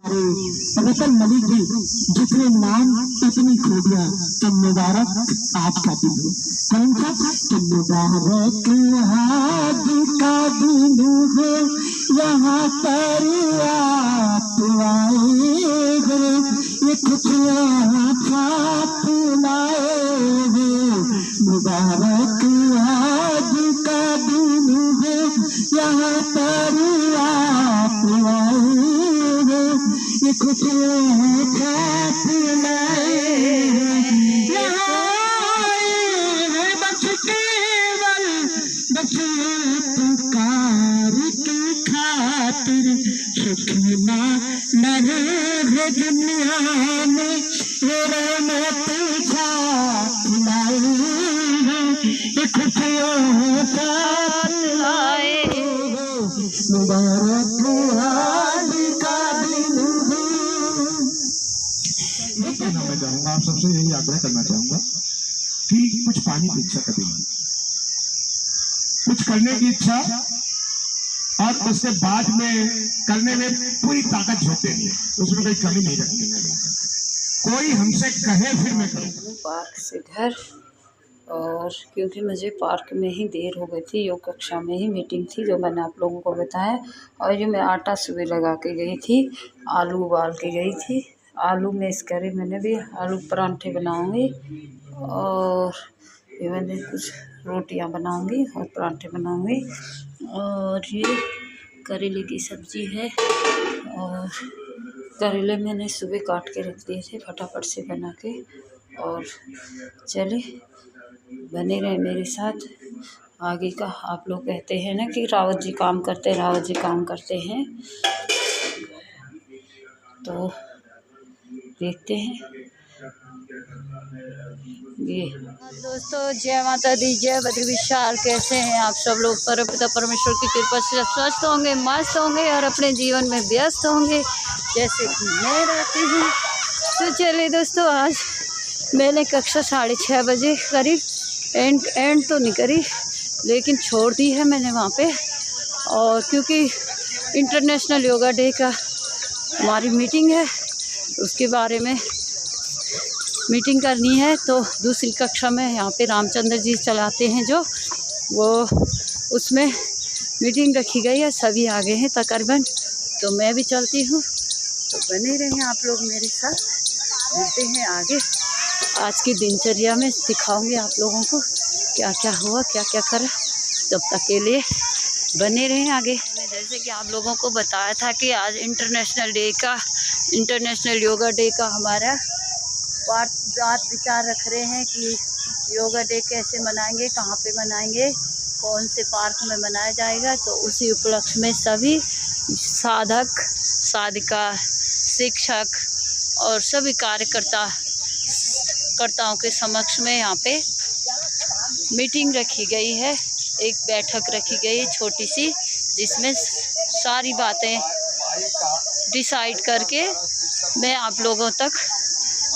रतन मलिक जी, जितने नाम इतनी खूबियां, तो मुबारक आपका दिन हो। कौन सा? तो मुबारक हाथ का दिन हो, यहाँ पर आप आए हो, ये खुशियाँ साथ लाए हो। मुबारक आज का दिन हो, यहाँ पर आप आए हो, ये खुशियाँ साथ लाए हो। यहाँ आए हैं बस केवल, बस पुकार की खातिर, सुखना न रहे दुनिया में, ये रहमत साथ लाए हो, ये खुशियाँ साथ लाए हो। मुबारक आज का दिन हो। मैं चाहूंगा, आप सबसे यही आग्रह करना चाहूंगा कि कुछ पानी की इच्छा कभी नहीं, कुछ करने की इच्छा और उसके बाद में करने में पूरी ताकत झोंकते नहीं, उसमें कोई कमी नहीं रखनी है। कोई हमसे कहे फिर मैं करूँ। पार्क से घर, और क्योंकि मुझे पार्क में ही देर हो गई थी, योग कक्षा में ही मीटिंग थी जो मैंने आप लोगों को बताया। और ये मैं आटा सुबह लगा के गई थी, आलू उबाल के गई थी, आलू में इस करे मैंने भी आलू परांठे बनाऊंगी, और ये मैंने कुछ रोटियां बनाऊंगी और परांठे बनाऊंगी। और ये करेले की सब्ज़ी है, और करेले मैंने सुबह काट के रख दिए थे फटाफट से बना के। और चले बने रहे मेरे साथ आगे का। आप लोग कहते हैं ना कि रावत जी काम करते हैं, रावत जी काम करते हैं, तो देखते हैं। ये दोस्तों, जय माता दी, जय बद्री विशाल। कैसे हैं आप सब लोग? परमपिता परमेश्वर की कृपा से सब स्वस्थ होंगे, मस्त होंगे और अपने जीवन में व्यस्त होंगे जैसे कि मैं रहती हूँ। तो चलिए दोस्तों, आज मैंने कक्षा 6:30 बजे करीब एंड तो नहीं करी, लेकिन छोड़ दी है मैंने वहाँ पे। और क्योंकि इंटरनेशनल योगा डे का हमारी मीटिंग है, उसके बारे में मीटिंग करनी है, तो दूसरी कक्षा में यहाँ पे रामचंद्र जी चलाते हैं जो, वो उसमें मीटिंग रखी गई है, सभी आगे हैं तकरीबन, तो मैं भी चलती हूँ। तो बने रहें आप लोग मेरे साथ, मिलते हैं आगे। आज की दिनचर्या में दिखाऊंगी आप लोगों को क्या क्या हुआ, क्या क्या करा। तब तक के लिए बने रहें आगे। मैंने जैसे कि आप लोगों को बताया था कि आज इंटरनेशनल योगा डे का हमारा बात विचार रख रहे हैं कि योगा डे कैसे मनाएंगे, कहाँ पे मनाएंगे, कौन से पार्क में मनाया जाएगा। तो उसी उपलक्ष्य में सभी साधक साधिका, शिक्षक और सभी कार्यकर्ताओं के समक्ष में यहाँ पे मीटिंग रखी गई है, एक बैठक रखी गई है छोटी सी, जिसमें सारी बातें डिसाइड करके मैं आप लोगों तक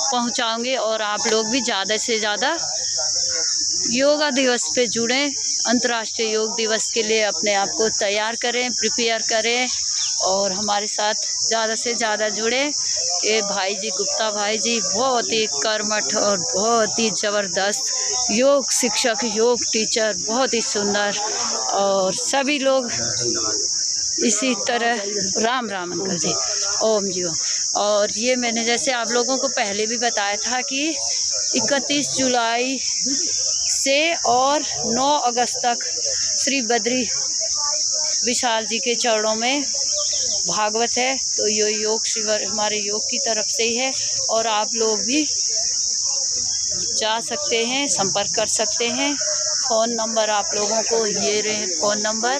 पहुंचाऊंगी। और आप लोग भी ज़्यादा से ज़्यादा योगा दिवस पे जुड़ें, अंतर्राष्ट्रीय योग दिवस के लिए अपने आप को तैयार करें, प्रिपेयर करें, और हमारे साथ ज़्यादा से ज़्यादा जुड़ें। ये भाई जी, गुप्ता भाई जी बहुत ही कर्मठ और बहुत ही ज़बरदस्त योग शिक्षक, योग टीचर, बहुत ही सुंदर, और सभी लोग इसी तरह। राम राम अंकल जी, ओम जी ओम। और ये मैंने जैसे आप लोगों को पहले भी बताया था कि 31 जुलाई से और 9 अगस्त तक श्री बद्री विशाल जी के चरणों में भागवत है, तो ये योग शिविर हमारे योग की तरफ से ही है, और आप लोग भी जा सकते हैं, संपर्क कर सकते हैं। फ़ोन नंबर आप लोगों को ये रहे, फ़ोन नंबर।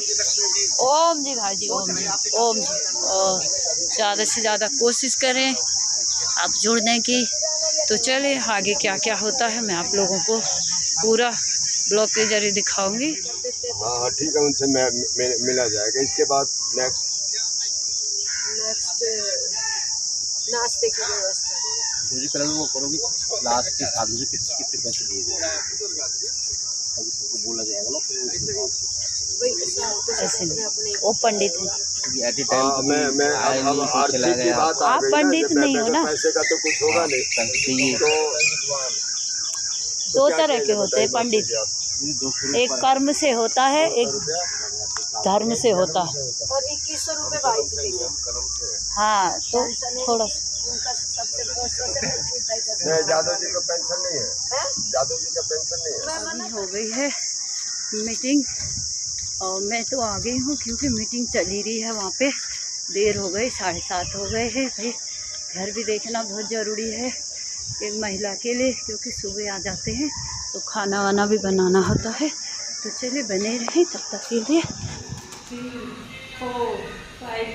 ओम जी भाई जी, ओम जी ओम जी। और ज़्यादा से ज़्यादा कोशिश करें आप जुड़ने की। तो चले आगे क्या क्या होता है मैं आप लोगों को पूरा ब्लॉग के जरिए दिखाऊंगी। हाँ ठीक है, उनसे मिला जाएगा। इसके बाद नेक्स्ट नाश्ते की व्यवस्था दूसरी तरह वो करोगी, लास्ट के साथ मुझे कितने पैसे दिए जाएंगे, बोला जाएगा ना। ऐसे नहीं, वो पंडित है। मैं अब आर्थिक की बात आ आप गई ना, पंडित जब नहीं हो ना। पैसे का तो कुछ होगा नहीं, दो क्या तरह किया के जाए होते हैं बताइए पंडित, आप। एक कर्म से होता है, एक धर्म से होता है। और 2100 रुपये भाई से देंगे। हाँ तो थोड़ा नहीं, जादव जी का पेंशन नहीं है, जादव जी का पेंशन नहीं है। अभी हो गई है मीटिंग और मैं तो आ गई हूँ क्योंकि मीटिंग चली रही है वहाँ पे। देर हो गई, 7:30 हो गए हैं। भाई घर भी देखना बहुत ज़रूरी है एक महिला के लिए, क्योंकि सुबह आ जाते हैं तो खाना वाना भी बनाना होता है। तो चलिए बने रहें तब तक के लिए। 3, 4, 5,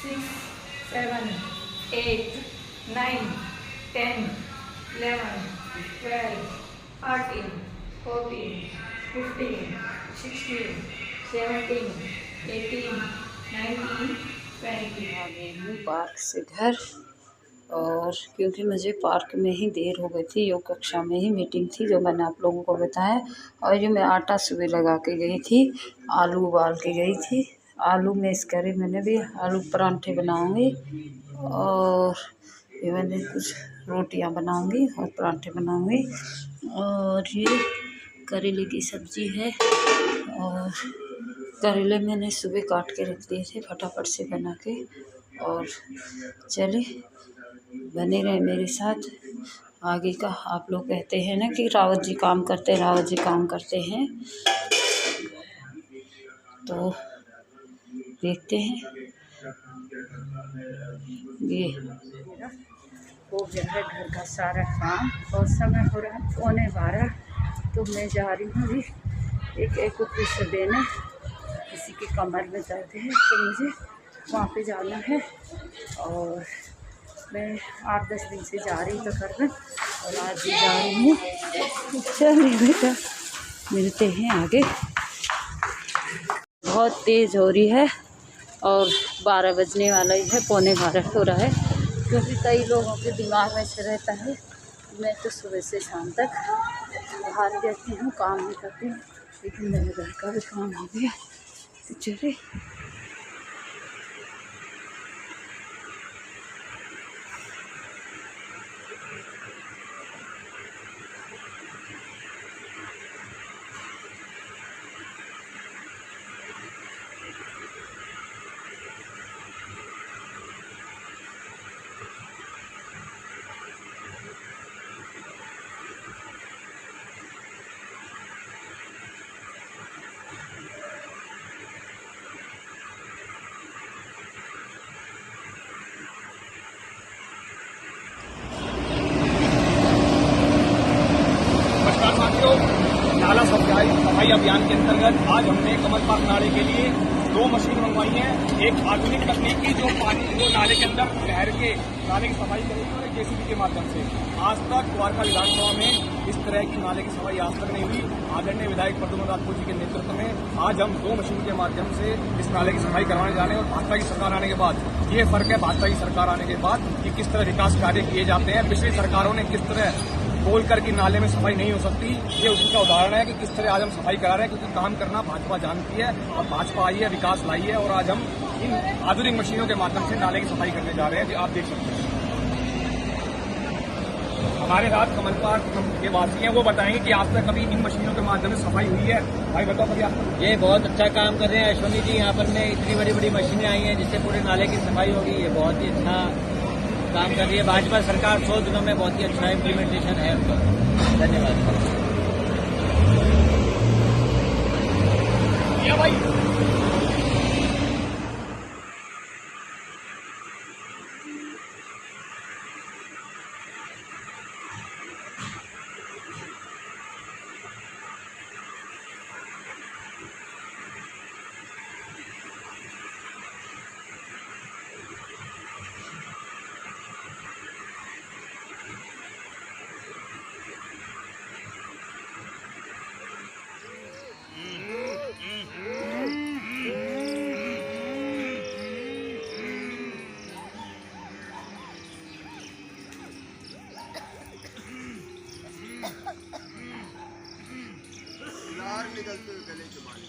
6, 7, 8, 9, 10, 11, 12, 13, 14, 15, 16, 17, 18, 19, 20. आ गई हूँ पार्क से घर, और क्योंकि मुझे पार्क में ही देर हो गई थी, योग कक्षा में ही मीटिंग थी जो मैंने आप लोगों को बताया। और जो मैं आटा सुबह लगा के गई थी, आलू उबाल के गई थी, आलू मिक्स करे मैंने भी, आलू परांठे बनाऊंगी और ये मैंने कुछ रोटियां बनाऊंगी और परांठे बनाऊंगी। और ये करेले की सब्ज़ी है, और करेले मैंने सुबह काट के रख दिए थे फटाफट से बना के। और चले बने रहे मेरे साथ आगे का। आप लोग कहते हैं ना कि रावत जी काम करते हैं, रावत जी काम करते हैं, तो देखते हैं। ये हो गया है घर का सारा काम और समय हो रहा है 11:15, तो मैं जा रही हूँ एक पैसे देने। किसी की कमर में दर्द है तो मुझे वहाँ पे जाना है, और मैं 8-10 दिन से जा रही तो कर और आज भी जा रही हूँ। चलिए बेटा मिलते हैं आगे। बहुत तेज़ हो रही है और 12 बजने वाला ही है, 11:15 हो रहा है, क्योंकि कई लोगों के दिमाग में से रहता है मैं तो सुबह से शाम तक बाहर रहती हूँ, काम नहीं करती हूँ, लेकिन मेरे घर का भी काम हो गया। तो चलिए नाला सफाई अभियान के अंतर्गत आज हमने कमल पार्क नाले के लिए 2 मशीन मंगवाई है। एक आधुनिक तकनीक की जो पानी को नाले के अंदर बहर के नाले की सफाई करेगी, और एक जेसीबी के माध्यम से। आज तक द्वारका विधानसभा में इस तरह की नाले की सफाई आज तक नहीं हुई। आदरणीय विधायक प्रद्युम्न राठौर जी के नेतृत्व में आज हम 2 मशीन के माध्यम से इस नाले की सफाई करवाने जा रहे हैं। और भाजपा की सरकार आने के बाद ये फर्क है, भाजपा की सरकार आने के बाद कि किस तरह विकास कार्य किए जाते हैं। पिछली सरकारों ने किस तरह बोल कर कि नाले में सफाई नहीं हो सकती, ये उसी का उदाहरण है कि किस तरह आज हम सफाई करा रहे हैं, क्योंकि काम करना भाजपा जानती है और भाजपा आई है, विकास लाई है। और आज हम इन आधुनिक मशीनों के माध्यम से नाले की सफाई करने जा रहे हैं। आप देख सकते हैं हमारे साथ कमल पार्क के वासी हैं, वो बताएंगे कि आज तक कभी इन मशीनों के माध्यम से सफाई हुई है। भाई बताओ कभी आप। ये बहुत अच्छा काम कर रहे हैं अश्वनी जी, यहाँ पर में इतनी बड़ी बड़ी मशीनें आई हैं जिससे पूरे नाले की सफाई होगी। ये बहुत ही अच्छा काम कर रही है भाजपा सरकार। 100 दिनों में बहुत ही अच्छा इम्प्लीमेंटेशन है उनका। धन्यवाद। भाई निकलते हुए गले के मारे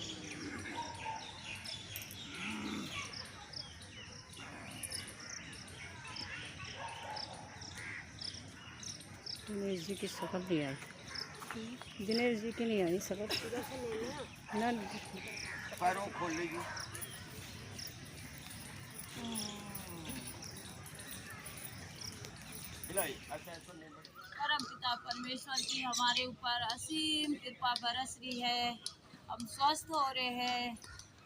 दिनेश जी की शक्ल नहीं आई, दिनेश जी की नहीं आई शक्ल ना। पैरों खोल लीजिए। परम पिता परमेश्वर की हमारे ऊपर असीम कृपा बरस रही है। हम स्वस्थ हो रहे हैं,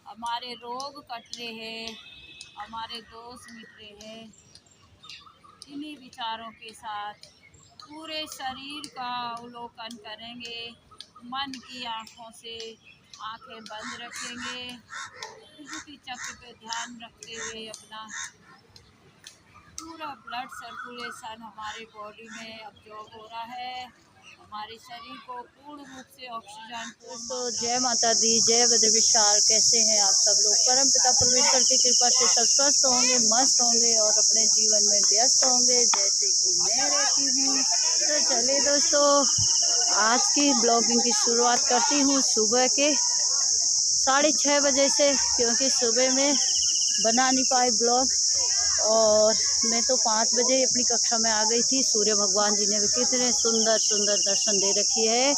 हमारे रोग कट रहे हैं, हमारे दोष मिट रहे हैं। इन्हीं विचारों के साथ पूरे शरीर का अवलोकन करेंगे। मन की आँखों से आंखें बंद रखेंगे। विभूति चक्र पे ध्यान रखते हुए अपना पूरा ब्लड सर्कुलेशन हमारे बॉडी में अब्जॉर्ब हो रहा है। हमारे शरीर को पूर्ण रूप से ऑक्सीजन। तो जय माता दी, जय बद्र विशाल। कैसे हैं आप सब लोग? परम पिता परमेश्वर की कृपा से सब स्वस्थ होंगे, मस्त होंगे और अपने जीवन में व्यस्त होंगे जैसे कि मैं रहती हूँ। तो चलिए दोस्तों, आज की ब्लॉगिंग की शुरुआत करती हूँ सुबह के 6:30 बजे से, क्योंकि सुबह में बना नहीं पाई ब्लॉग। और मैं तो 5 बजे अपनी कक्षा में आ गई थी। सूर्य भगवान जी ने भी कितने सुंदर सुंदर दर्शन दे रखी है।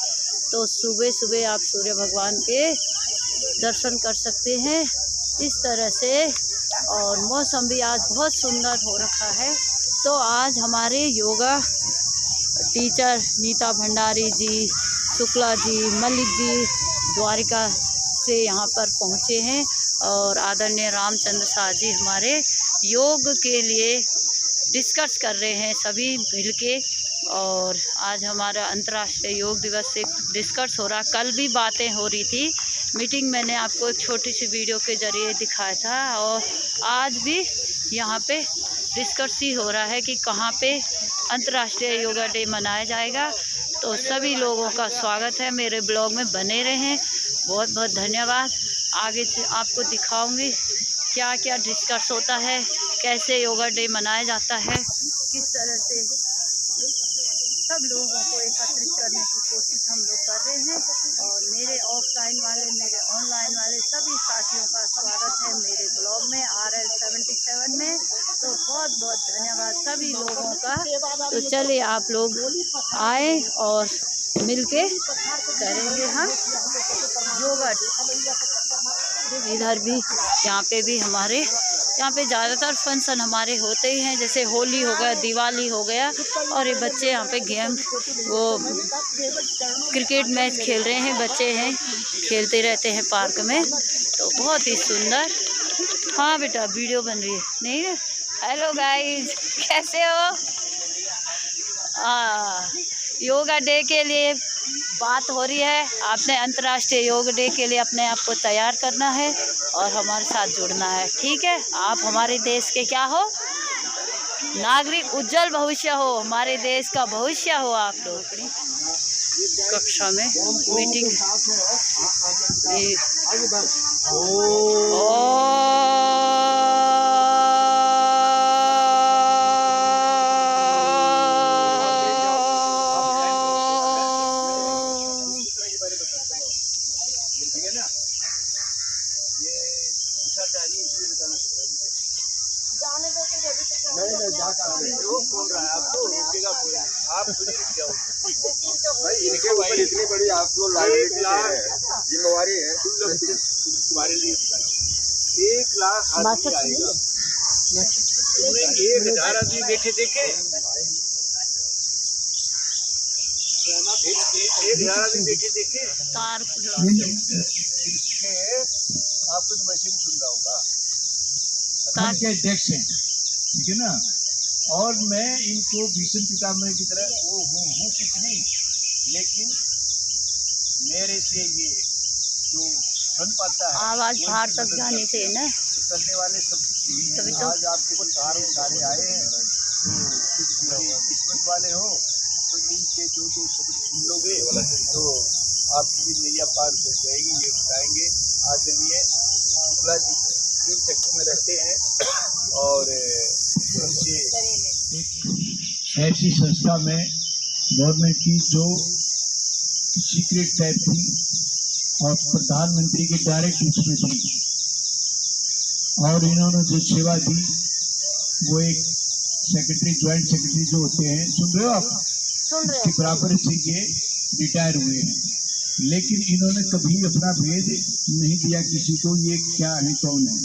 तो सुबह सुबह आप सूर्य भगवान के दर्शन कर सकते हैं इस तरह से। और मौसम भी आज बहुत सुंदर हो रखा है। तो आज हमारे योगा टीचर नीता भंडारी जी, शुक्ला जी, मलिक जी द्वारिका से यहाँ पर पहुँचे हैं। और आदरणीय रामचंद्र शाह जी हमारे योग के लिए डिस्कस कर रहे हैं सभी मिल के। और आज हमारा अंतर्राष्ट्रीय योग दिवस से डिस्कस हो रहा। कल भी बातें हो रही थी, मीटिंग मैंने आपको एक छोटी सी वीडियो के ज़रिए दिखाया था। और आज भी यहाँ पे डिस्कस ही हो रहा है कि कहाँ पे अंतर्राष्ट्रीय योगा डे मनाया जाएगा। तो सभी लोगों का स्वागत है, मेरे ब्लॉग में बने रहें। बहुत बहुत धन्यवाद। आगे से आपको दिखाऊंगी क्या क्या डिस्कस होता है, कैसे योगा डे मनाया जाता है, किस तरह से सब लोगों को एकत्रित करने की कोशिश हम लोग कर रहे हैं। और मेरे ऑफलाइन वाले, मेरे ऑनलाइन वाले सभी साथियों का स्वागत है मेरे ब्लॉग में RL 77 में। तो बहुत बहुत धन्यवाद सभी लोगों का। तो चलिए आप लोग आए और मिलके करेंगे हम योगा। इधर भी यहाँ पे भी हमारे यहाँ पे ज़्यादातर फंक्शन हमारे होते ही हैं, जैसे होली हो गया, दिवाली हो गया। और ये बच्चे यहाँ पे गेम, वो क्रिकेट मैच खेल रहे हैं। बच्चे हैं, खेलते रहते हैं पार्क में। तो बहुत ही सुंदर। हाँ बेटा, वीडियो बन रही है नहीं? हेलो गाइज, कैसे हो? योगा डे के लिए बात हो रही है। आपने अंतर्राष्ट्रीय योग डे के लिए अपने आप को तैयार करना है और हमारे साथ जुड़ना है, ठीक है? आप हमारे देश के क्या हो? नागरिक। उज्जवल भविष्य हो, हमारे देश का भविष्य हो आप लोग। अपनी कक्षा में मीटिंग भाई इनके ऊपर इतनी बड़ी आप लोग जिम्मेवारी है तुम्हारे लिए। 1 लाख आदमी आएगा, 1000 आदमी बैठे देखे, 1000 आदमी बैठे देखे। आपको तो वैसे भी सुन रहा होगा के अध्यक्ष हैं, ठीक है ना। और मैं इनको भीष्म पितामह की तरह वो हूँ कुछ नहीं, लेकिन मेरे से ये जो सुन पाता है आवाज़ बाहर तक जानी चाहिए ना, तो करने वाले सब कुछ। तभी तो आज आपके पास सारे आए हैं, तो किस्मत वाले हो तो इनके जो शब्द सुन लोगे तो आपकी भी नैया पार हो जाएगी। ये बताएंगे। आदरणीय शुक्ला जी 3 सेक्टर में रहते हैं और ऐसी संस्था में गवर्नमेंट की जो सीक्रेट टाइप थी और प्रधानमंत्री के डायरेक्ट उसमें थी, और इन्होंने जो सेवा दी वो एक सेक्रेटरी, ज्वाइंट सेक्रेटरी जो होते हैं, सुन रहे हो आप, सुन रहे के बराबर से ये रिटायर हुए हैं, लेकिन इन्होंने कभी अपना भेद नहीं दिया किसी को, ये क्या है कौन है।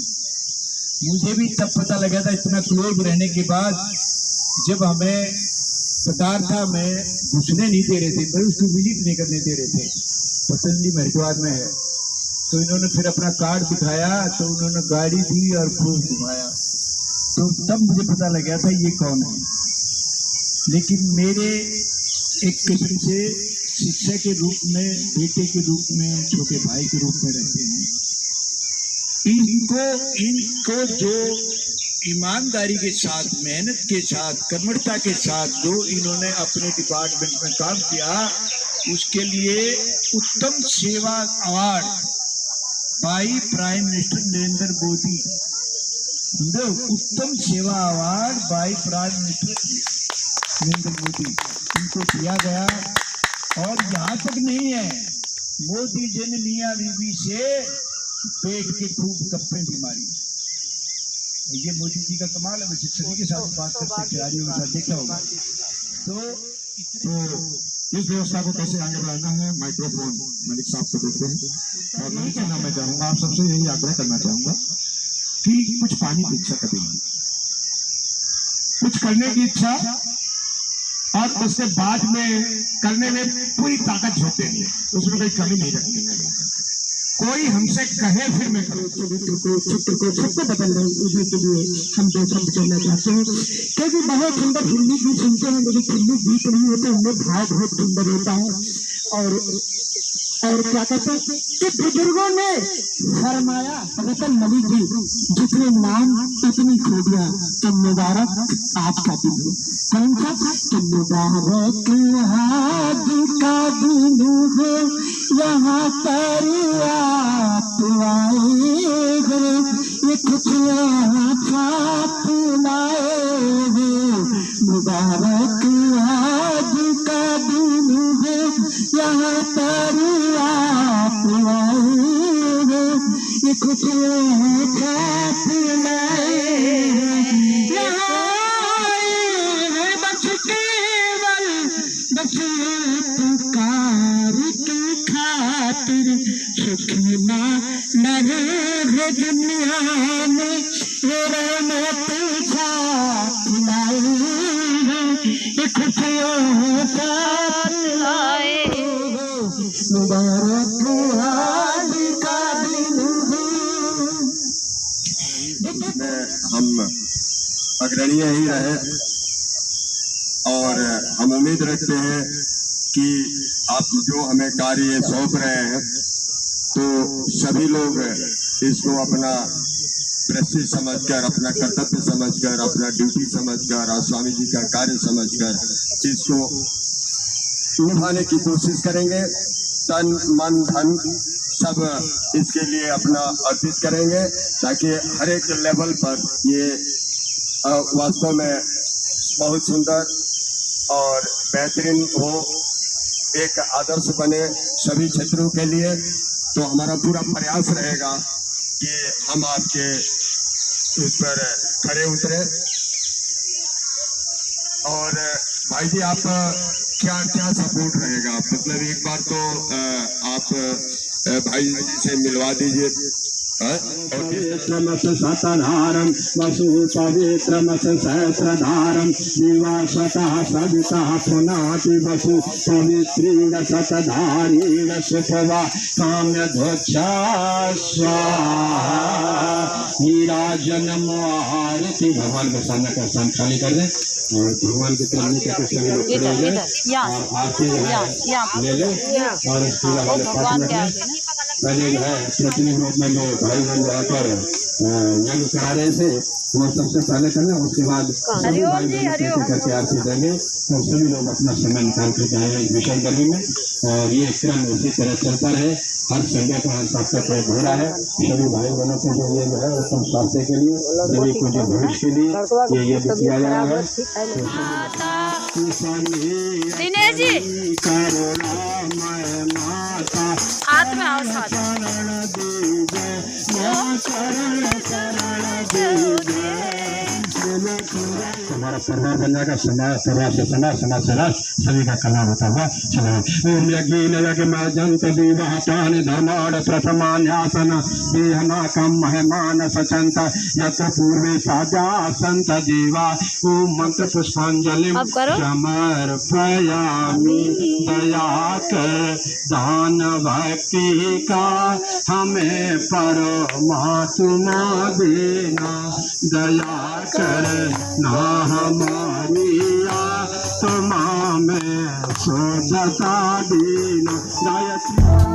मुझे भी तब पता लगा था इतना क्लोज रहने के बाद, जब हमें पदार्था में घुसने नहीं दे रहे थे, पर उसको विजिट नहीं करने दे रहे थे। पतंजलि हरिद्वार में है, तो इन्होंने फिर अपना कार्ड दिखाया, तो उन्होंने गाड़ी दी और खूब घुमाया, तो तब मुझे पता लगा था ये कौन है। लेकिन मेरे एक किस्म से शिक्षा के रूप में, बेटे के रूप में, छोटे भाई के रूप में रहते हैं। इनको जो ईमानदारी के साथ, मेहनत के साथ, कर्मठता के साथ जो इन्होंने अपने डिपार्टमेंट में काम किया, उसके लिए उत्तम सेवा award by prime minister Narendra Modi, उत्तम सेवा award by prime minister Narendra Modi इनको दिया गया। और यहाँ तक नहीं है, मोदी जी ने मियाँ बीबी से पेट के खूब गप्पे भी मारी। ये मोदी जी का कमाल है, वैसे सभी के साथ बात करते, खिलाड़ियों के साथ देखा होगा। तो इस व्यवस्था को कैसे आगे बढ़ाना है, माइक्रोफोन मलिक साहब को देते हैं। और नहीं कहना मैं चाहूँगा, आप सबसे यही आग्रह करना चाहूँगा कि कुछ पानी की इच्छा कभी नहीं, कुछ करने की इच्छा और उसके बाद में करने में पूरी ताकत झोंकते नहीं, उसमें कोई कमी नहीं रखनी है। कोई हमसे कहे फिर मैं करूँ, चित्र को सबको बदल रहे के लिए हम दो शब्द कहना चाहते हैं। क्योंकि बहुत सुंदर हिंदी गीत सुनते हैं, लेकिन हिंदी गीत नहीं होते, उनमें भाव बहुत सुंदर होता है। और क्या कहते हैं कि बुजुर्गों ने फरमाया, रतन मलिक जी, जितने नाम उतनी खूबियां, तो मुबारक आज का दिन है। कौन सा? तो मुबारक आज का दिन है, यहाँ पर आप आए हो, ये खुशियाँ साथ लाए हो। मुबारक आज का दिन है, यहाँ पर आप आए हो, ये खुशियाँ साथ लाए हो। यहाँ आए बस केवल बस पुकार की खातिर, सुखना न रहे दुनिया में, ये रहमत साथ लाए हो, ये खुशियाँ साथ लाए हो। मुबारक आज का दिन है। हम अग्रणीय ही रहे और हम उम्मीद रखते हैं कि आप जो हमें कार्य सौंप रहे हैं, तो सभी लोग इसको अपना प्रेस्टीज समझकर, अपना कर्तव्य समझकर, अपना ड्यूटी समझकर और स्वामी जी का कार्य समझकर इसको निभाने की कोशिश करेंगे। तन मन धन सब इसके लिए अपना अर्पित करेंगे, ताकि हर एक लेवल पर ये वास्तव में बहुत सुंदर और बेहतरीन हो, एक आदर्श बने सभी क्षेत्रों के लिए। तो हमारा पूरा प्रयास रहेगा कि हम आपके उस पर खड़े उतरे। और भाई जी, आप क्या क्या सपोर्ट रहेगा? मतलब एक बार तो आप भाई जी से मिलवा दीजिए। सतधारम वसु पवित्रमस सहस्रधारम निवासतः सविता पुनाति वसु पवित्रीण सतधारीण सुपवा काम्यध्वजा स्वाहा। नीराजनम आरती। भगवान के सामने का स्थान खाली कर दें और भगवान की तरफ नीचे के सभी लोग खड़े हो जाएं और आरती ले लें और इसके वाले पाठ में पहले जो है प्रतिनिधि रूप में जो भाई बहन जाकर यज्ञ करा रहे थे, वो सबसे पहले करना, उसके बाद सभी भाई बहन करके आरती देंगे। तो सभी लोग अपना समय निकाल कर जाएंगे भीषण गर्मी में, और ये क्रम इसी तरह चलता रहे। हर संडे को हर सप्ताह को हो रहा है। सभी भाई बहनों को जो ये जो है उत्तम स्वास्थ्य के लिए, सभी को जो भविष्य के लिए ये किया जा रहा है। दिनेश जी हाथ में आओ साथ। हमारा परिवार बन जाएगा। समाज, परिवार से समाज, समाज से राष्ट्र, सभी का कल्याण होता हुआ चला। ओम यज्ञेन यज्ञमाजन्त देवातानि धर्माण प्रथमान्यासन देहनाकं महिमान सचन्त यत्र पूर्वे साजासन्त देवा। ओम मंत्र पुष्पांजलिं अब करो। समर्पयामि। दया कर दान भक्ति का हमें परमात्मा देना। दया कर ना हमारी आत्मा में शुद्धता देना। गायत्री